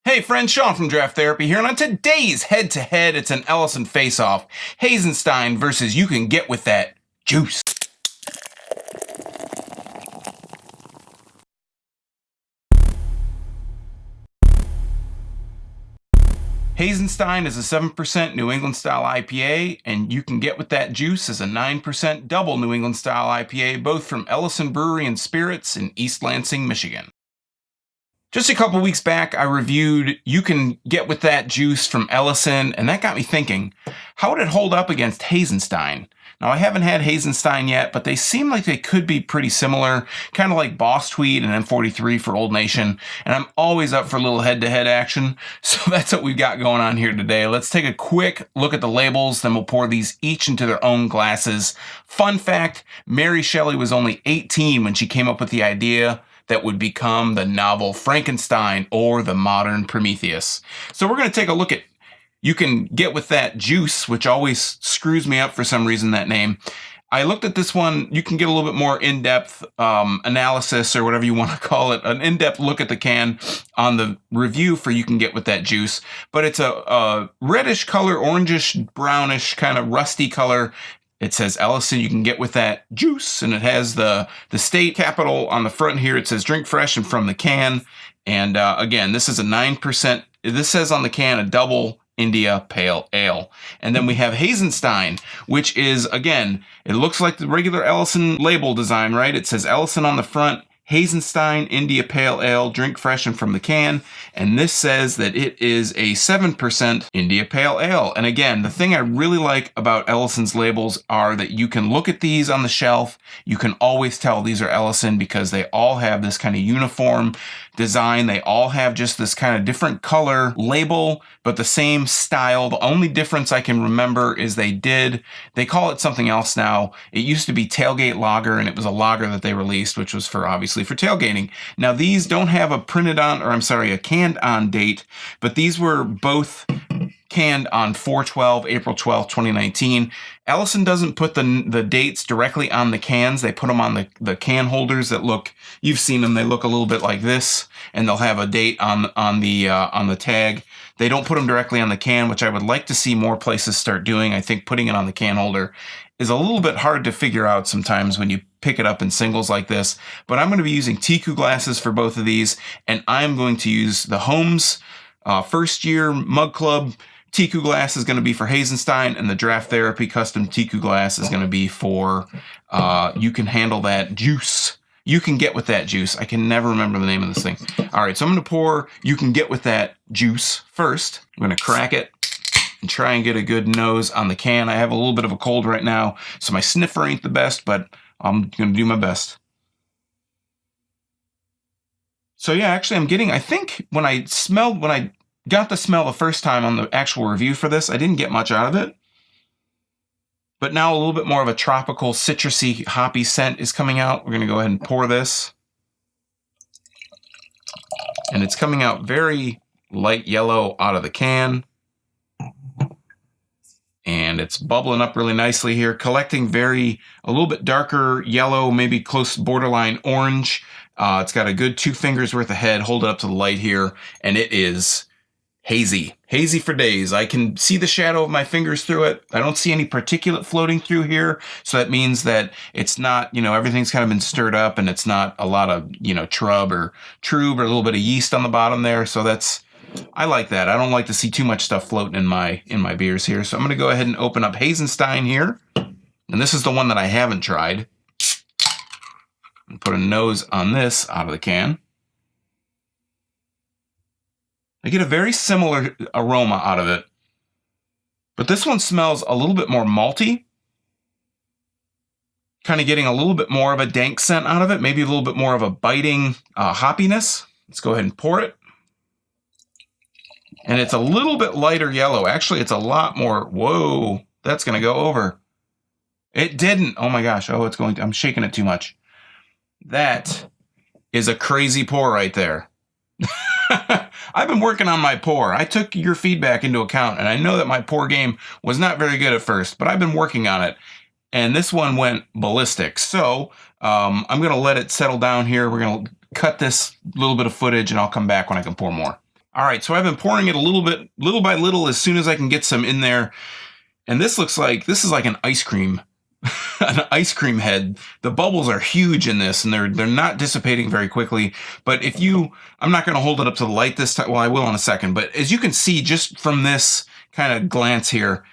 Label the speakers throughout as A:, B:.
A: Hey friends, Sean from Draft Therapy here, and on today's head-to-head, it's an Ellison face-off. Haz'N'Stein versus You Can Get With That Juice. Haz'N'Stein is a 7% New England style IPA, and You Can Get With That Juice is a 9% double New England style IPA, both from Ellison Brewery and Spirits in East Lansing, Michigan. Just a couple weeks back, I reviewed You Can Get With That Juice from Ellison, and that got me thinking, how would it hold up against Haz'N'Stein? Now, I haven't had Haz'N'Stein yet, but they seem like they could be pretty similar, kind of like Boss Tweed and M43 for Old Nation, and I'm always up for a little head-to-head action, so that's what we've got going on here today. Let's take a quick look at the labels, then we'll pour these each into their own glasses. Fun fact, Mary Shelley was only 18 when she came up with the idea that would become the novel Frankenstein or the modern Prometheus. So we're going to take a look at You Can Get With That Juice, which always screws me up for some reason, that name. I looked at this one. You can get a little bit more in-depth analysis or whatever you want to call it, an in-depth look at the can on the review for You Can Get With That Juice. But it's a reddish color, orangish, brownish, kind of rusty color. It says Ellison, You Can Get With That Juice, and it has the state capital on the front here. It says drink fresh and from the can. And again, this is a 9%. This says on the can a double India Pale Ale. And then we have Haz'N'Stein, which is, again, it looks like the regular Ellison label design, right? It says Ellison on the front, Haz'N'Stein India Pale Ale, drink fresh and from the can. And this says that it is a 7% India Pale Ale. And again, the thing I really like about Ellison's labels are that you can look at these on the shelf. You can always tell these are Ellison because they all have this kind of uniform design. They all have just this kind of different color label, but the same style. The only difference I can remember is they call it something else now. It used to be Tailgate Lager, and it was a lager that they released, which was obviously for tailgating. Now these don't have a canned on date, but these were both canned on 4/12, April 12th, 2019. Ellison doesn't put the dates directly on the cans. They put them on the can holders that look, you've seen them, they look a little bit like this, and they'll have a date on the tag. They don't put them directly on the can, which I would like to see more places start doing. I think putting it on the can holder is a little bit hard to figure out sometimes when you pick it up in singles like this. But I'm going to be using Tiku glasses for both of these, and I'm going to use the Holmes First Year Mug Club Tiku glass is going to be for Haz'N'Stein, and the Draft Therapy Custom Tiku glass is going to be for You Can Handle That Juice. You Can Get With That Juice. I can never remember the name of this thing. All right, so I'm going to pour You Can Get With That Juice first. I'm going to crack it and try and get a good nose on the can. I have a little bit of a cold right now, so my sniffer ain't the best, but I'm going to do my best. So yeah, actually I think when I got the smell the first time on the actual review for this, I didn't get much out of it. But now a little bit more of a tropical, citrusy, hoppy scent is coming out. We're going to go ahead and pour this. And it's coming out very light yellow out of the can. And it's bubbling up really nicely here, collecting a little bit darker yellow, maybe close borderline orange. It's got a good 2 fingers worth of head. Hold it up to the light here. And it is hazy for days. I can see the shadow of my fingers through it. I don't see any particulate floating through here. So that means that it's not, everything's kind of been stirred up and it's not a lot of, trub or a little bit of yeast on the bottom there. So I like that. I don't like to see too much stuff floating in my beers here. So I'm going to go ahead and open up Haz'N'Stein here. And this is the one that I haven't tried. And put a nose on this out of the can. I get a very similar aroma out of it. But this one smells a little bit more malty. Kind of getting a little bit more of a dank scent out of it. Maybe a little bit more of a biting hoppiness. Let's go ahead and pour it. And it's a little bit lighter yellow. Actually, it's a lot more. Whoa, that's going to go over. It didn't. Oh my gosh. Oh, it's going to. I'm shaking it too much. That is a crazy pour right there. I've been working on my pour. I took your feedback into account, and I know that my pour game was not very good at first, but I've been working on it. And this one went ballistic. So I'm going to let it settle down here. We're going to cut this little bit of footage, and I'll come back when I can pour more. All right, so I've been pouring it a little bit, little by little, as soon as I can get some in there. And this is like an ice cream, an ice cream head. The bubbles are huge in this, and they're not dissipating very quickly. But I'm not going to hold it up to the light this time. Well, I will in a second. But as you can see, just from this kind of glance here,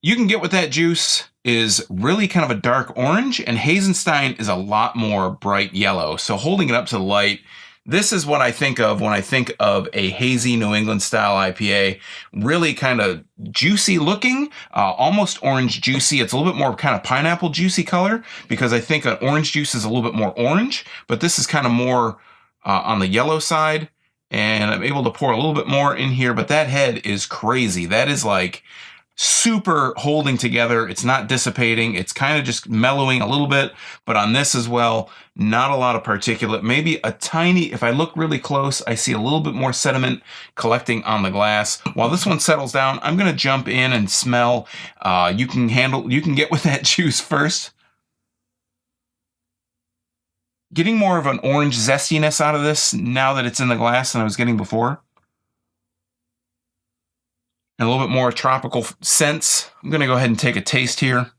A: you can get with that juice is really kind of a dark orange, and Haz'N'Stein is a lot more bright yellow. So holding it up to the light, this is what I think of when I think of a hazy New England style IPA. Really kind of juicy looking, almost orange juicy. It's a little bit more kind of pineapple juicy color, because I think an orange juice is a little bit more orange, but this is kind of more on the yellow side. And I'm able to pour a little bit more in here, but that head is crazy. That is like super holding together. It's not dissipating. It's kind of just mellowing a little bit, but on this as well, not a lot of particulate. Maybe a tiny, if I look really close, I see a little bit more sediment collecting on the glass. While this one settles down, I'm going to jump in and smell. You can get with that juice first. Getting more of an orange zestiness out of this now that it's in the glass than I was getting before. And a little bit more tropical scents. I'm going to go ahead and take a taste here.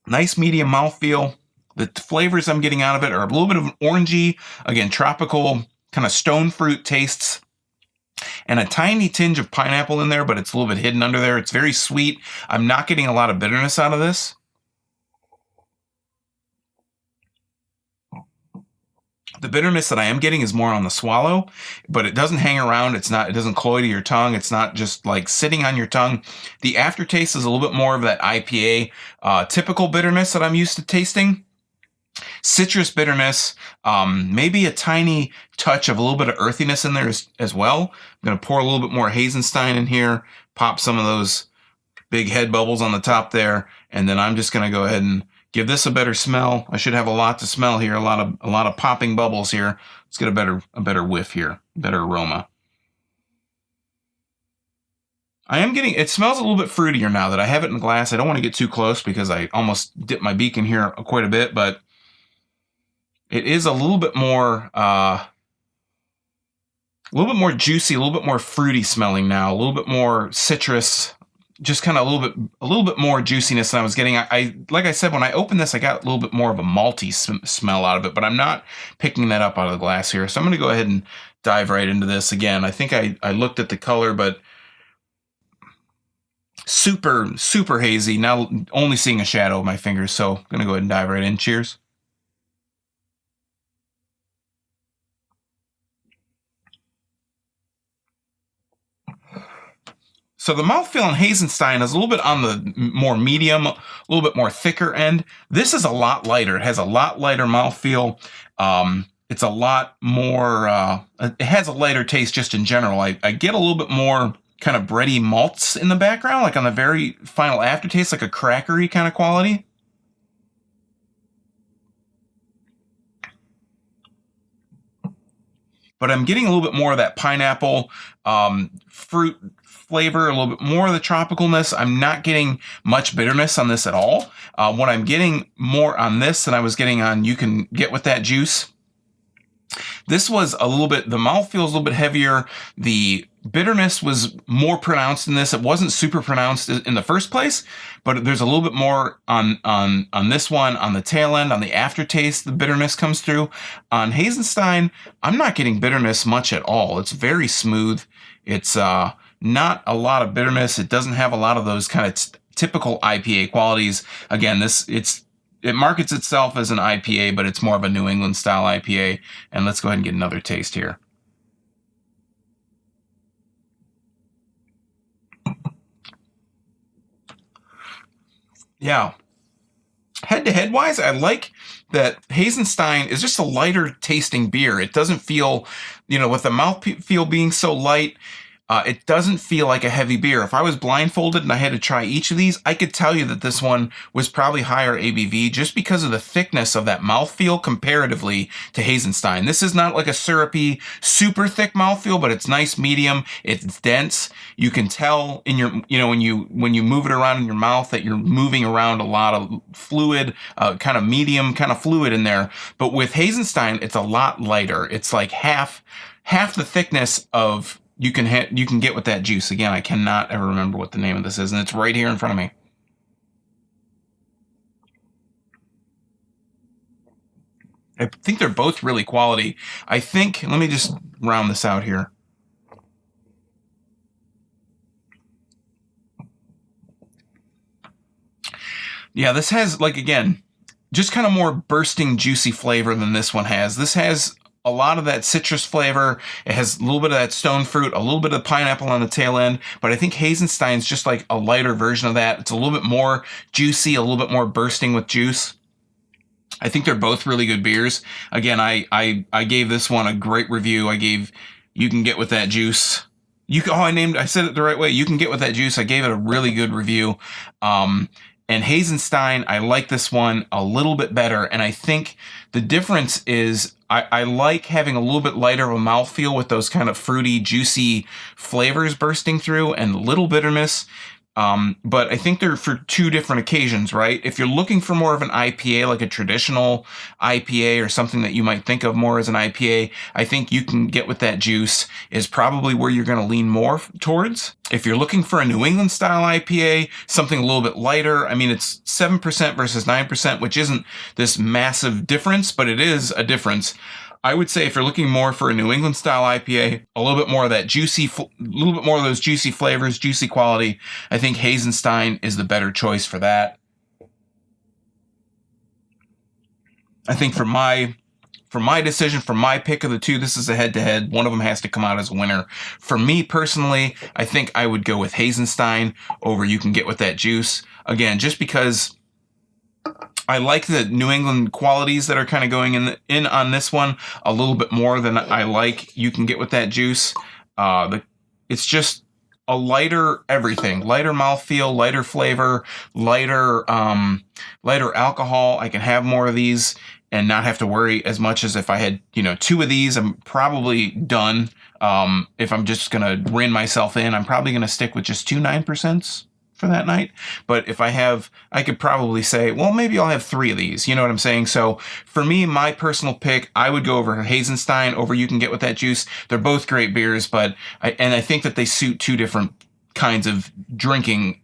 A: Nice medium mouthfeel. The flavors I'm getting out of it are a little bit of an orangey, again, tropical, kind of stone fruit tastes. And a tiny tinge of pineapple in there, but it's a little bit hidden under there. It's very sweet. I'm not getting a lot of bitterness out of this. The bitterness that I am getting is more on the swallow, but it doesn't hang around. It doesn't cloy to your tongue. It's not just like sitting on your tongue. The aftertaste is a little bit more of that IPA typical bitterness that I'm used to tasting. Citrus bitterness, maybe a tiny touch of a little bit of earthiness in there as well. I'm going to pour a little bit more Haz'N'Stein in here, pop some of those big head bubbles on the top there, and then I'm just going to go ahead and give this a better smell. I should have a lot to smell here, a lot of popping bubbles here. Let's get a better whiff here, better aroma. It smells a little bit fruitier now that I have it in glass. I don't want to get too close because I almost dipped my beak in here quite a bit, but it is a little bit more juicy, a little bit more fruity smelling now, a little bit more citrus. Just kind of a little bit more juiciness than I was getting. Like I said, when I opened this, I got a little bit more of a malty smell out of it, but I'm not picking that up out of the glass here. So I'm going to go ahead and dive right into this again. I think I looked at the color, but super, super hazy. Now only seeing a shadow of my fingers. So I'm going to go ahead and dive right in. Cheers. So the mouthfeel on Haz'N'Stein is a little bit on the more medium, a little bit more thicker end. This is a lot lighter. It has a lot lighter mouthfeel. It's a lot more, it has a lighter taste just in general. I get a little bit more kind of bready malts in the background, like on the very final aftertaste, like a crackery kind of quality. But I'm getting a little bit more of that pineapple fruit flavor, a little bit more of the tropicalness. I'm not getting much bitterness on this at all. What I'm getting more on this than I was getting on You Can Get With That Juice. This was the mouthfeel was a little bit heavier. The bitterness was more pronounced in this. It wasn't super pronounced in the first place, but there's a little bit more on this one, on the tail end, on the aftertaste, the bitterness comes through. On Haz'N'Stein, I'm not getting bitterness much at all. It's very smooth. It's not a lot of bitterness. It doesn't have a lot of those kind of typical IPA qualities. Again, it markets itself as an IPA, but it's more of a New England style IPA. And let's go ahead and get another taste here. Yeah. Head-to-head wise, I like that Haz'N'Stein is just a lighter tasting beer. It doesn't feel, with the mouthfeel being so light, It doesn't feel like a heavy beer. If I was blindfolded and I had to try each of these, I could tell you that this one was probably higher ABV just because of the thickness of that mouthfeel comparatively to HazN'Stein. This is not like a syrupy, super thick mouthfeel, but it's nice medium. It's dense. You can tell in your, when you move it around in your mouth that you're moving around a lot of fluid, kind of medium, kind of fluid in there. But with HazN'Stein, it's a lot lighter. It's like half the thickness of you can get with that juice. Again, I cannot ever remember what the name of this is, and it's right here in front of me. I think they're both really quality. Let me just round this out here. Yeah, this has, like, again, just kind of more bursting, juicy flavor than this one has. This has a lot of that citrus flavor. It has a little bit of that stone fruit, a little bit of pineapple on the tail end, but I think HazN'Stein's just like a lighter version of that. It's a little bit more juicy, a little bit more bursting with juice. I think they're both really good beers. Again, I gave this one a great review. You can get with that juice. I said it the right way. You can get with that juice. I gave it a really good review. And HazN'Stein, I like this one a little bit better. And I think the difference is I like having a little bit lighter of a mouthfeel with those kind of fruity, juicy flavors bursting through and a little bitterness. But I think they're for two different occasions, right? If you're looking for more of an IPA, like a traditional IPA or something that you might think of more as an IPA, I think you can get with that juice is probably where you're going to lean more towards. If you're looking for a New England style IPA, something a little bit lighter, I mean, it's 7% versus 9%, which isn't this massive difference, but it is a difference. I would say if you're looking more for a New England style IPA, a little bit more of that little bit more of those juicy flavors, juicy quality, I think HazN'Stein is the better choice for that. I think for my decision, for my pick of the two, this is a head-to-head. One of them has to come out as a winner. For me personally, I think I would go with HazN'Stein over You Can Get With That Juice. Again, just because I like the New England qualities that are kind of going in on this one a little bit more than I like You Can Get With That Juice. It's just a lighter everything, lighter mouthfeel, lighter flavor, lighter alcohol. I can have more of these and not have to worry as much as if I had, two of these. I'm probably done. If I'm just gonna rein myself in, I'm probably gonna stick with just 2 9% for that night. But if I could probably say, well, maybe I'll have 3 of these. You know what I'm saying? So for me, my personal pick, I would go over HazN'Stein over You Can Get With That Juice. They're both great beers, but I think that they suit two different kinds of drinking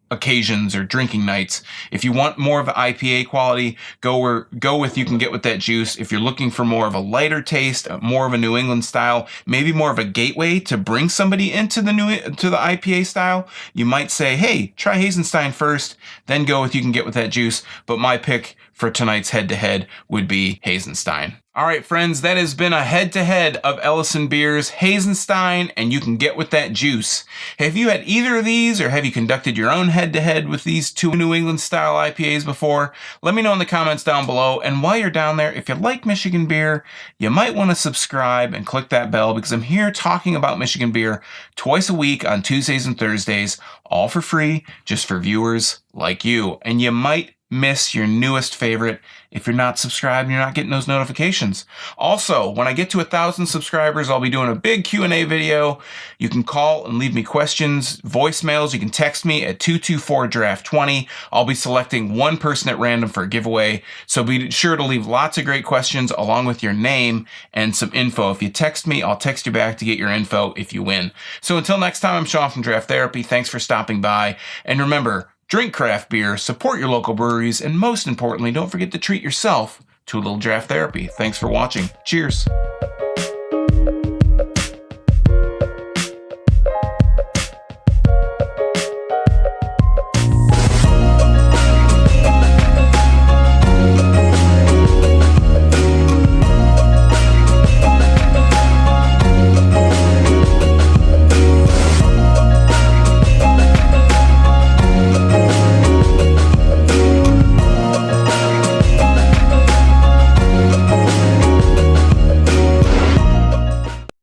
A: occasions or drinking nights. If you want more of an IPA quality, go with You Can Get With That Juice. If you're looking for more of a lighter taste, more of a New England style, maybe more of a gateway to bring somebody into the IPA style, you might say, hey, try HazN'Stein first, then go with You Can Get With That Juice. But my pick for tonight's head-to-head would be HazN'Stein. All right, friends, that has been a head-to-head of Ellison Beers, HazN'Stein, and You Can Get With That Juice. Have you had either of these, or have you conducted your own head-to-head with these two New England-style IPAs before? Let me know in the comments down below, and while you're down there, if you like Michigan beer, you might want to subscribe and click that bell, because I'm here talking about Michigan beer twice a week on Tuesdays and Thursdays, all for free, just for viewers like you. And you might miss your newest favorite if you're not subscribed and you're not getting those notifications. Also, when I get to 1,000 subscribers, I'll be doing a big Q&A video. You can call and leave me questions, voicemails. You can text me at 224-DRAFT-20. I'll be selecting one person at random for a giveaway, so be sure to leave lots of great questions along with your name and some info. If you text me, I'll text you back to get your info if you win. So until next time, I'm Sean from Draft Therapy. Thanks for stopping by, and remember, drink craft beer, support your local breweries, and most importantly, don't forget to treat yourself to a little draft therapy. Thanks for watching. Cheers.